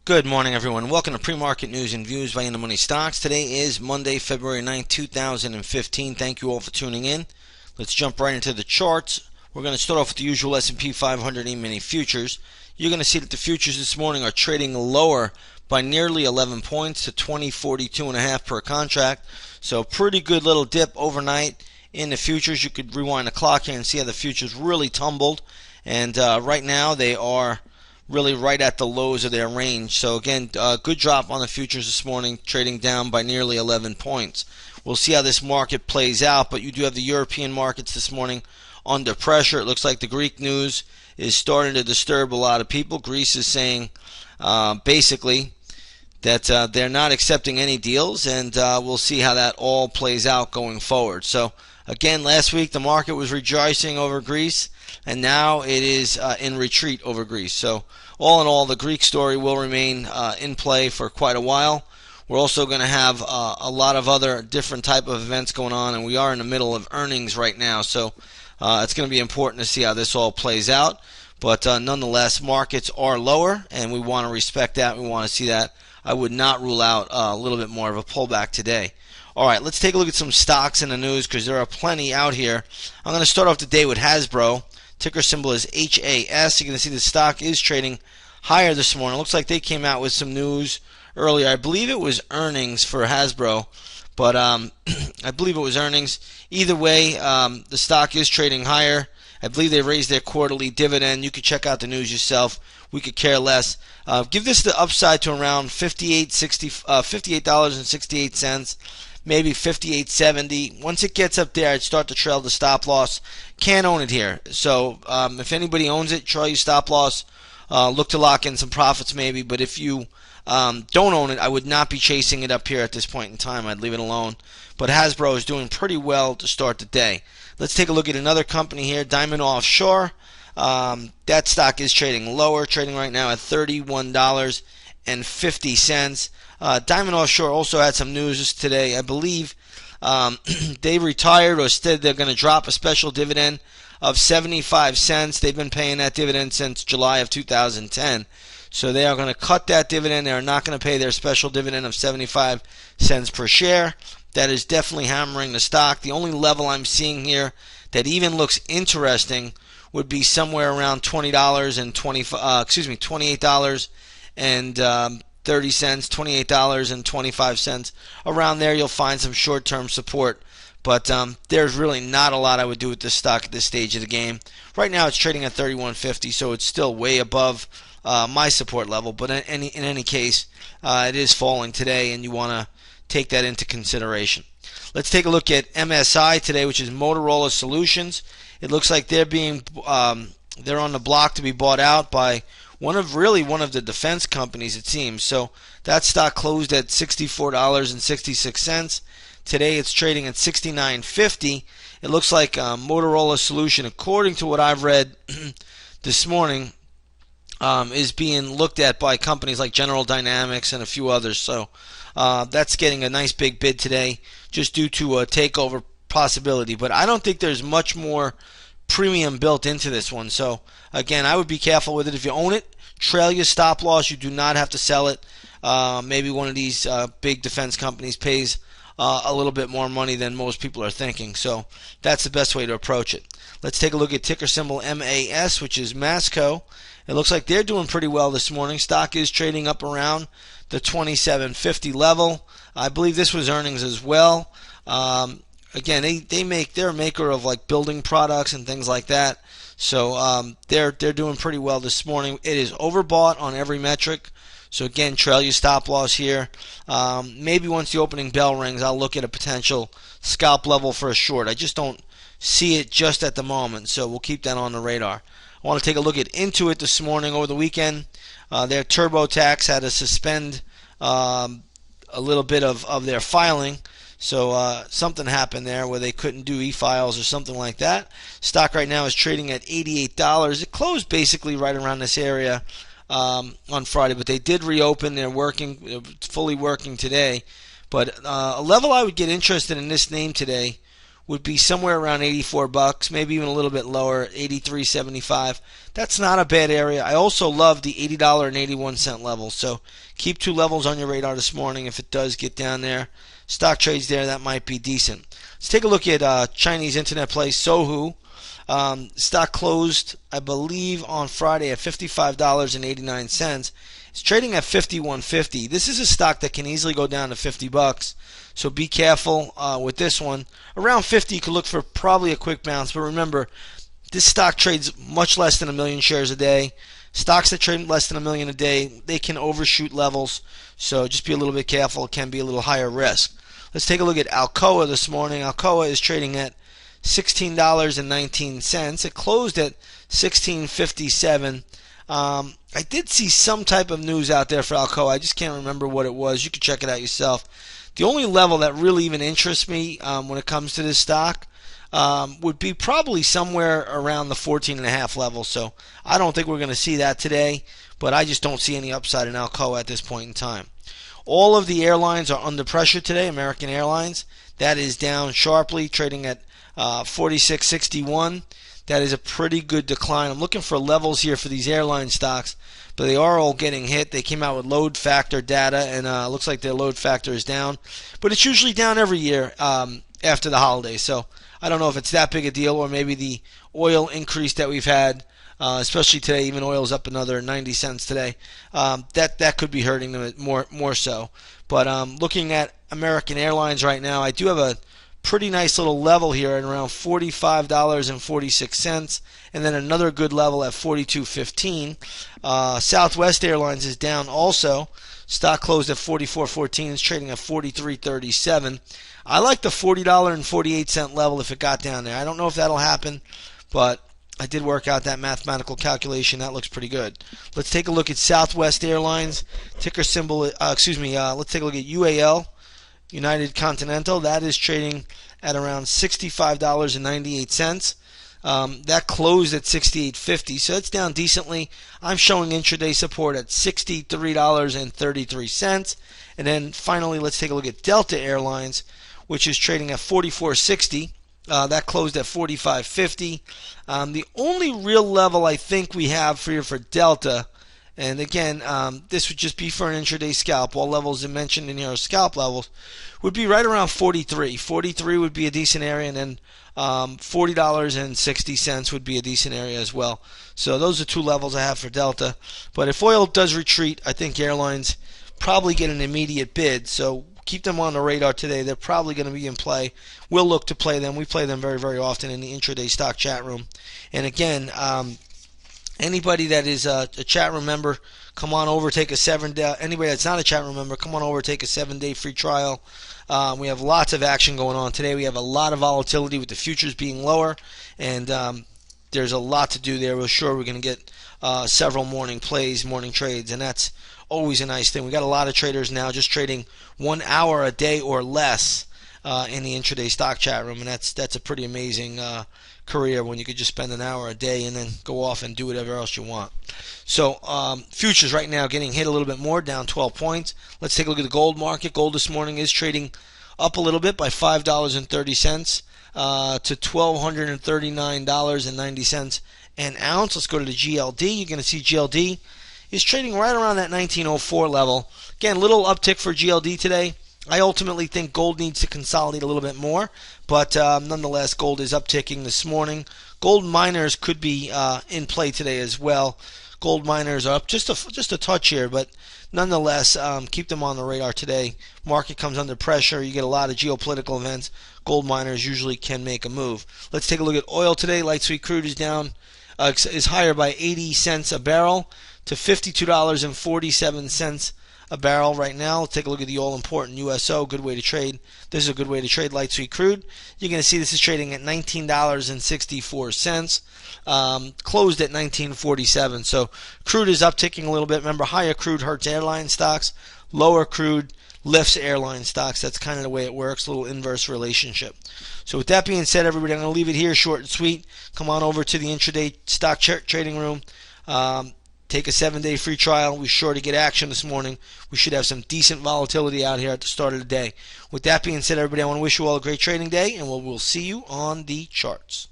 Good morning, everyone. Welcome to Pre-Market News and Views by In the Money Stocks. Today is Monday, February 9th, 2015. Thank you all for tuning in. Let's jump right into the charts. We're going to start off with the usual S&P 500 E-mini futures. You're going to see that the futures this morning are trading lower by nearly 11 points to 2042.5 per contract. So pretty good little dip overnight in the futures. You could rewind the clock here and see how the futures really tumbled. And right now they are really right at the lows of their range. So again, good drop on the futures this morning, trading down by nearly 11 points. We'll see how this market plays out, but you do have the European markets this morning under pressure. It looks like the Greek news is starting to disturb a lot of people. Greece is saying basically that they're not accepting any deals, and we'll see how that all plays out going forward. So again, last week the market was rejoicing over Greece, and now it is in retreat over Greece. So all in all, the Greek story will remain in play for quite a while. We're also going to have a lot of other different type of events going on, and we are in the middle of earnings right now. So it's going to be important to see how this all plays out. But nonetheless, markets are lower, and we want to respect that. We want to see that. I would not rule out a little bit more of a pullback today. All right, let's take a look at some stocks in the news because there are plenty out here. I'm going to start off the day with Hasbro. Ticker symbol is HAS. You're going to see the stock is trading higher this morning. It looks like they came out with some news earlier. I believe it was earnings for Hasbro, but I believe it was earnings. Either way, the stock is trading higher. I believe they raised their quarterly dividend. You could check out the news yourself. We could care less. Give this the upside to around $58.68. Maybe $58.70. Once it gets up there, I'd start to trail the stop loss. Can't own it here. So if anybody owns it, trail your stop loss. Look to lock in some profits maybe. But if you don't own it, I would not be chasing it up here at this point in time. I'd leave it alone. But Hasbro is doing pretty well to start the day. Let's take a look at another company here, Diamond Offshore. That stock is trading lower, trading right now at $31.50. Diamond Offshore also had some news today. I believe they retired or said they're going to drop a special dividend of 75 cents. They've been paying that dividend since July of 2010. So they are going to cut that dividend. They are not going to pay their special dividend of 75 cents per share. That is definitely hammering the stock. The only level I'm seeing here that even looks interesting would be somewhere around $28.30, $28.25. Around there, you'll find some short-term support. But there's really not a lot I would do with this stock at this stage of the game. Right now, it's trading at $31.50, so it's still way above my support level. But in any case, it is falling today, and you want to take that into consideration. Let's take a look at MSI today, which is Motorola Solutions. It looks like they're on the block to be bought out by one of the defense companies, it seems. So that stock closed at $64.66. Today it's trading at $69.50. It looks like Motorola Solution, according to what I've read this morning, is being looked at by companies like General Dynamics and a few others. So that's getting a nice big bid today just due to a takeover possibility. But I don't think there's much more premium built into this one. So again, I would be careful with it. If you own it, trail your stop loss. You do not have to sell it. Maybe one of these big defense companies pays a little bit more money than most people are thinking. So that's the best way to approach it. Let's take a look at ticker symbol MAS, which is Masco. It looks like they're doing pretty well this morning. Stock is trading up around the $27.50 level. I believe this was earnings as well. Again, they're a maker of like building products and things like that. So they're doing pretty well this morning. It is overbought on every metric. So again, trail your stop loss here. Maybe once the opening bell rings, I'll look at a potential scalp level for a short. I just don't see it just at the moment. So we'll keep that on the radar. I want to take a look at Intuit this morning over the weekend. Their TurboTax had to suspend a little bit of their filing. So something happened there where they couldn't do e-files or something like that. Stock right now is trading at $88. It closed basically right around this area on Friday, but they did reopen. They're fully working today. But a level I would get interested in this name today would be somewhere around 84 bucks, maybe even a little bit lower, 83.75. That's not a bad area. I also love the $80.81 level. So keep two levels on your radar this morning. If it does get down there, stock trades there, that might be decent. Let's take a look at Chinese internet play Sohu. Stock closed, I believe, on Friday at $55.89. It's trading at 51.50. This is a stock that can easily go down to 50 bucks. So be careful with this one. Around 50, you could look for probably a quick bounce. But remember, this stock trades much less than 1 million shares a day. Stocks that trade less than 1 million a day, they can overshoot levels. So just be a little bit careful. It can be a little higher risk. Let's take a look at Alcoa this morning. Alcoa is trading at $16.19. It closed at $16.57. I did see some type of news out there for Alcoa. I just can't remember what it was. You can check it out yourself. The only level that really even interests me when it comes to this stock would be probably somewhere around the 14.5 level. So I don't think we're going to see that today, but I just don't see any upside in Alcoa at this point in time. All of the airlines are under pressure today. American Airlines, that is down sharply, trading at 46.61. That is a pretty good decline. I'm looking for levels here for these airline stocks, but they are all getting hit. They came out with load factor data, and looks like their load factor is down. But it's usually down every year after the holidays. So I don't know if it's that big a deal, or maybe the oil increase that we've had, especially today. Even oil's up another 90 cents today. That could be hurting them more so. But looking at American Airlines right now, I do have a pretty nice little level here at around $45.46, and then another good level at $42.15. Southwest Airlines is down also. Stock closed at $44.14. It's trading at $43.37. I like the $40.48 level if it got down there. I don't know if that'll happen, but I did work out that mathematical calculation. That looks pretty good. Let's take a look at Southwest Airlines. Ticker symbol, let's take a look at UAL. United Continental, that is trading at around $65.98. That closed at $68.50, so that's down decently. I'm showing intraday support at $63.33. And then finally, let's take a look at Delta Airlines, which is trading at $44.60. That closed at $45.50. The only real level I think we have for Delta, and again, this would just be for an intraday scalp. All levels mentioned in here are scalp levels. Would be right around 43. 43 would be a decent area, and then $40.60 would be a decent area as well. So those are two levels I have for Delta. But if oil does retreat, I think airlines probably get an immediate bid. So keep them on the radar today. They're probably going to be in play. We'll look to play them. We play them very, very often in the intraday stock chat room. And again, anybody that is a chat room member, come on over, take a 7-day. Anybody that's not a chat room member, come on over, take a 7-day free trial. We have lots of action going on today. We have a lot of volatility with the futures being lower, and there's a lot to do there. We're sure we're going to get several morning plays, morning trades, and that's always a nice thing. We got a lot of traders now just trading 1 hour a day or less in the intraday stock chat room, and that's a pretty amazing career when you could just spend an hour a day and then go off and do whatever else you want. So futures right now getting hit a little bit more, down 12 points. Let's take a look at the gold market. Gold this morning is trading up a little bit by $5.30 to $1,239.90 an ounce. Let's go to the GLD. You're going to see GLD is trading right around that 1904 level. Again, little uptick for GLD today. I ultimately think gold needs to consolidate a little bit more, but nonetheless, gold is upticking this morning. Gold miners could be in play today as well. Gold miners are up just a touch here, but nonetheless, keep them on the radar today. Market comes under pressure. You get a lot of geopolitical events. Gold miners usually can make a move. Let's take a look at oil today. Light sweet crude is down, is higher by 80 cents a barrel to $52.47 a barrel right now. Let's take a look at the all-important USO. Good way to trade. This is a good way to trade light sweet crude. You're going to see this is trading at $19.64. Closed at $19.47. So crude is upticking a little bit. Remember, higher crude hurts airline stocks. Lower crude lifts airline stocks. That's kind of the way it works. A little inverse relationship. So with that being said, everybody, I'm going to leave it here short and sweet. Come on over to the intraday stock trading room. Take a 7-day free trial. We're sure to get action this morning. We should have some decent volatility out here at the start of the day. With that being said, everybody, I want to wish you all a great trading day, and we'll see you on the charts.